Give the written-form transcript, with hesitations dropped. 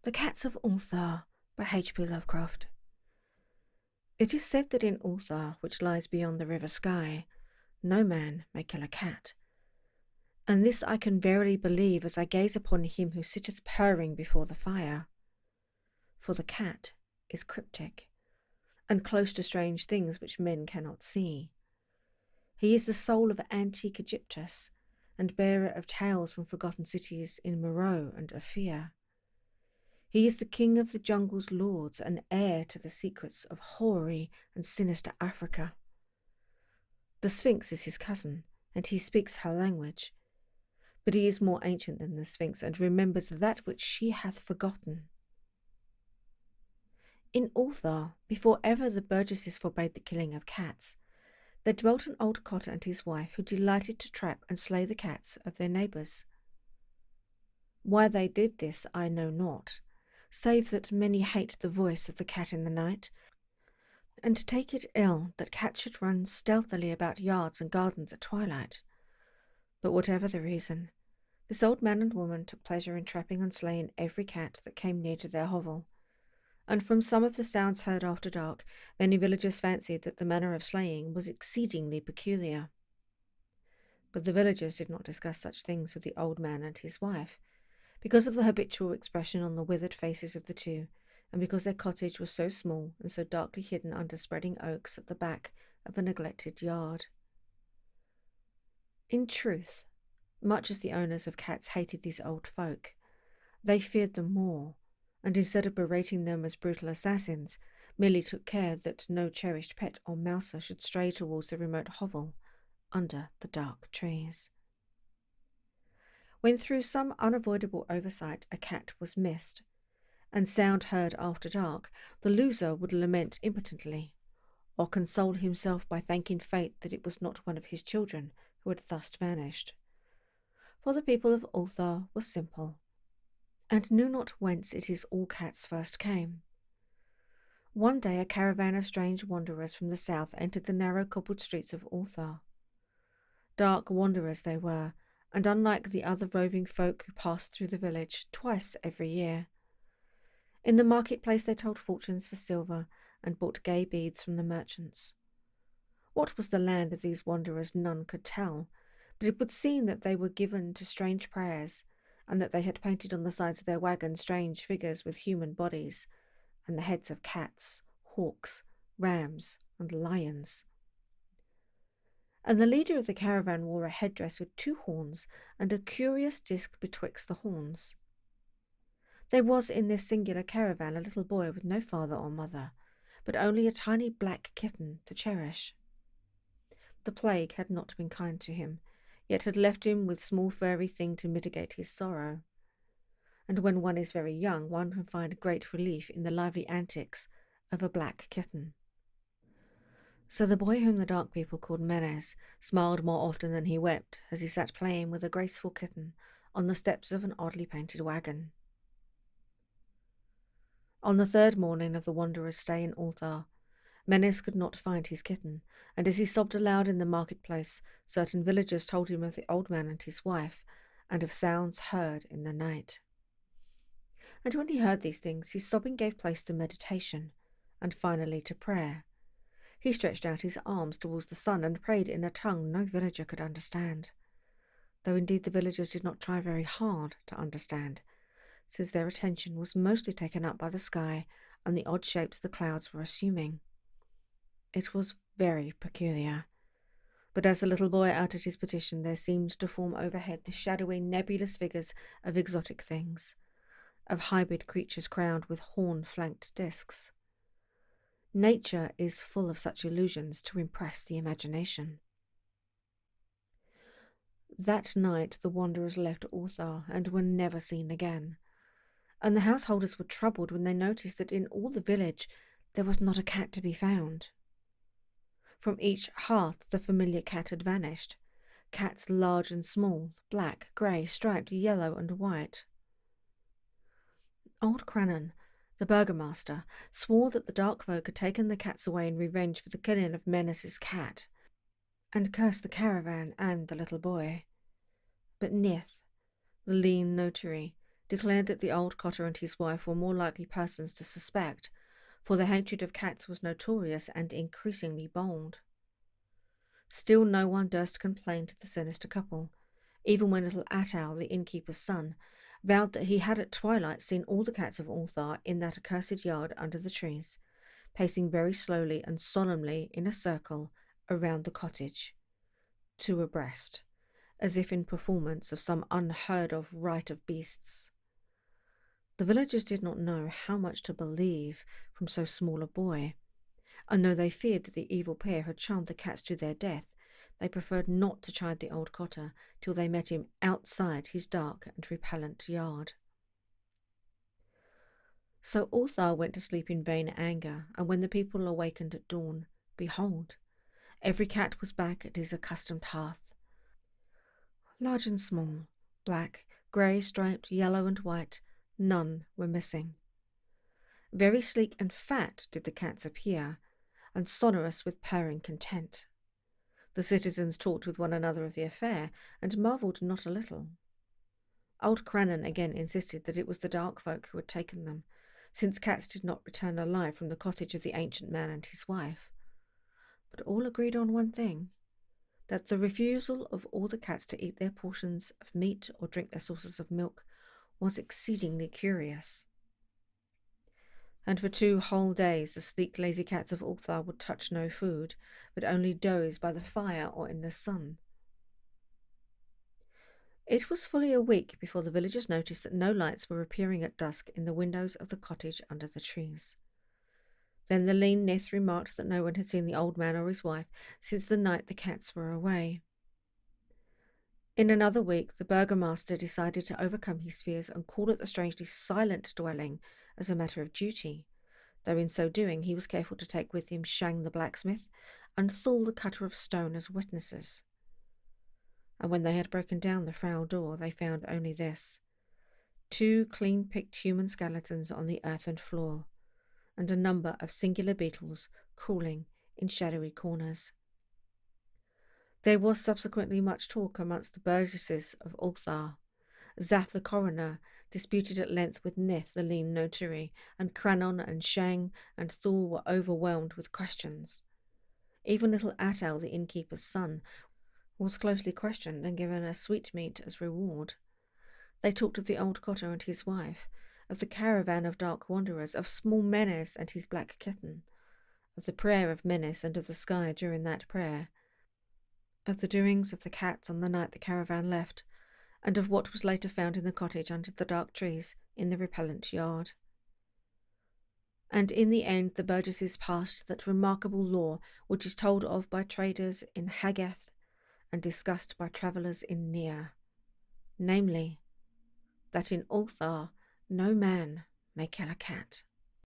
The Cats of Ulthar by H.P. Lovecraft. It is said that in Ulthar, which lies beyond the river Sky, no man may kill a cat. And this I can verily believe as I gaze upon him who sitteth purring before the fire. For the cat is cryptic, and close to strange things which men cannot see. He is the soul of antique Egyptus, and bearer of tales from forgotten cities in Meroe and Ophir. He is the king of the jungle's lords and heir to the secrets of hoary and sinister Africa. The Sphinx is his cousin, and he speaks her language. But he is more ancient than the Sphinx and remembers that which she hath forgotten. In Ulthar, before ever the burgesses forbade the killing of cats, there dwelt an old cotter and his wife who delighted to trap and slay the cats of their neighbours. Why they did this I know not, save that many hate the voice of the cat in the night, and take it ill that cats should run stealthily about yards and gardens at twilight. But whatever the reason, this old man and woman took pleasure in trapping and slaying every cat that came near to their hovel, and from some of the sounds heard after dark, many villagers fancied that the manner of slaying was exceedingly peculiar. But the villagers did not discuss such things with the old man and his wife, because of the habitual expression on the withered faces of the two, and because their cottage was so small and so darkly hidden under spreading oaks at the back of a neglected yard. In truth, much as the owners of cats hated these old folk, they feared them more, and instead of berating them as brutal assassins, merely took care that no cherished pet or mouser should stray towards the remote hovel under the dark trees. When through some unavoidable oversight a cat was missed, and sound heard after dark, the loser would lament impotently, or console himself by thanking fate that it was not one of his children who had thus vanished. For the people of Ulthar were simple, and knew not whence it is all cats first came. One day a caravan of strange wanderers from the south entered the narrow cobbled streets of Ulthar. Dark wanderers they were, and unlike the other roving folk who passed through the village twice every year. In the marketplace they told fortunes for silver and bought gay beads from the merchants. What was the land of these wanderers none could tell, but it would seem that they were given to strange prayers, and that they had painted on the sides of their wagons strange figures with human bodies, and the heads of cats, hawks, rams, and lions. And the leader of the caravan wore a headdress with 2 horns and a curious disc betwixt the horns. There was in this singular caravan a little boy with no father or mother, but only a tiny black kitten to cherish. The plague had not been kind to him, yet had left him with small furry thing to mitigate his sorrow. And when one is very young, one can find great relief in the lively antics of a black kitten. So the boy whom the dark people called Menes smiled more often than he wept as he sat playing with a graceful kitten on the steps of an oddly painted wagon. On the 3rd morning of the wanderer's stay in Ulthar, Menes could not find his kitten, and as he sobbed aloud in the marketplace, certain villagers told him of the old man and his wife, and of sounds heard in the night. And when he heard these things, his sobbing gave place to meditation, and finally to prayer. He stretched out his arms towards the sun and prayed in a tongue no villager could understand, though indeed the villagers did not try very hard to understand, since their attention was mostly taken up by the sky and the odd shapes the clouds were assuming. It was very peculiar, but as the little boy uttered his petition, there seemed to form overhead the shadowy, nebulous figures of exotic things, of hybrid creatures crowned with horn-flanked discs. Nature is full of such illusions to impress the imagination. That night the wanderers left Ulthar and were never seen again, and the householders were troubled when they noticed that in all the village there was not a cat to be found. From each hearth the familiar cat had vanished, cats large and small, black, grey, striped, yellow and white. Old Crannan, the burgomaster, swore that the dark folk had taken the cats away in revenge for the killing of Menes's cat, and cursed the caravan and the little boy. But Nith, the lean notary, declared that the old cotter and his wife were more likely persons to suspect, for their hatred of cats was notorious and increasingly bold. Still no one durst complain to the sinister couple, even when little Attal, the innkeeper's son, vowed that he had at twilight seen all the cats of Ulthar in that accursed yard under the trees, pacing very slowly and solemnly in a circle around the cottage, two abreast, as if in performance of some unheard-of rite of beasts. The villagers did not know how much to believe from so small a boy, and though they feared that the evil pair had charmed the cats to their death, they preferred not to chide the old cotter till they met him outside his dark and repellent yard. So Ulthar went to sleep in vain anger, and when the people awakened at dawn, behold, every cat was back at his accustomed hearth. Large and small, black, grey, striped, yellow and white, none were missing. Very sleek and fat did the cats appear, and sonorous with purring content. The citizens talked with one another of the affair, and marvelled not a little. Old Crannan again insisted that it was the dark folk who had taken them, since cats did not return alive from the cottage of the ancient man and his wife. But all agreed on one thing, that the refusal of all the cats to eat their portions of meat or drink their sources of milk was exceedingly curious. And for 2 whole days the sleek lazy cats of Ulthar would touch no food, but only doze by the fire or in the sun. It was fully a week before the villagers noticed that no lights were appearing at dusk in the windows of the cottage under the trees. Then the lean Nith remarked that no one had seen the old man or his wife since the night the cats were away. In another week, the burgomaster decided to overcome his fears and call at the strangely silent dwelling as a matter of duty, though in so doing he was careful to take with him Shang the blacksmith and Thul the cutter of stone as witnesses. And when they had broken down the frowel door, they found only this: 2 clean-picked human skeletons on the earthen floor, and a number of singular beetles crawling in shadowy corners. There was subsequently much talk amongst the burgesses of Ulthar. Zath the coroner disputed at length with Nith the lean notary, and Crannon and Shang and Thul were overwhelmed with questions. Even little Attal, the innkeeper's son, was closely questioned and given a sweetmeat as reward. They talked of the old cotter and his wife, of the caravan of dark wanderers, of small Menace and his black kitten, of the prayer of Menace and of the sky during that prayer, of the doings of the cats on the night the caravan left, and of what was later found in the cottage under the dark trees in the repellent yard. And in the end the burgesses passed that remarkable law which is told of by traders in Hagath and discussed by travellers in Nia, namely, that in Ulthar no man may kill a cat.